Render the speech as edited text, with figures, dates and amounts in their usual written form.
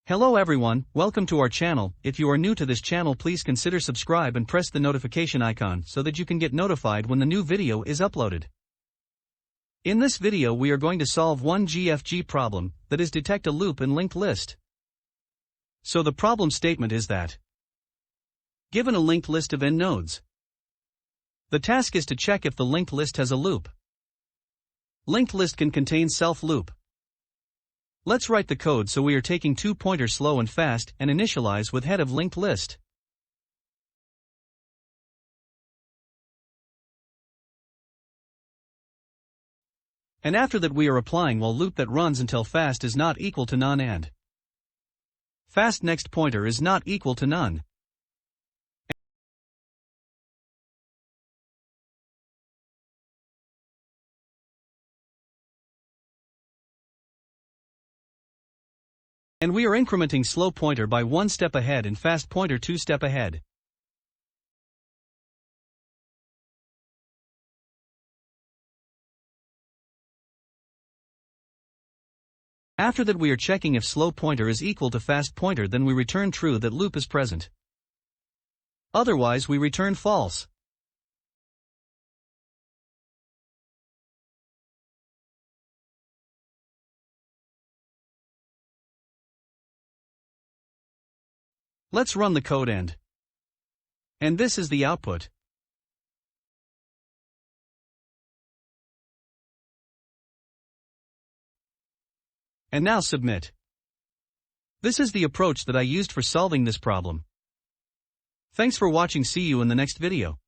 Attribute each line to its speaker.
Speaker 1: Hello everyone, welcome to our channel. If you are new to this channel, please consider subscribe and press the notification icon so that you can get notified when the new video is uploaded. In this video we are going to solve one GFG problem, that is detect a loop in linked list. So the problem statement is that given a linked list of n nodes, the task is to check if the linked list has a loop. Linked list can contain self-loop. Let's write the code. So we are taking two pointers slow and fast and initialize with head of linked list. And after that we are applying while loop that runs until fast is not equal to none and fast next pointer is not equal to none. And we are incrementing slow pointer by 1 step ahead and fast pointer 2 step ahead. After that we are checking if slow pointer is equal to fast pointer, then we return true that loop is present. Otherwise we return false. Let's run the code and this is the output. And now submit. This is the approach that I used for solving this problem. Thanks for watching. See you in the next video.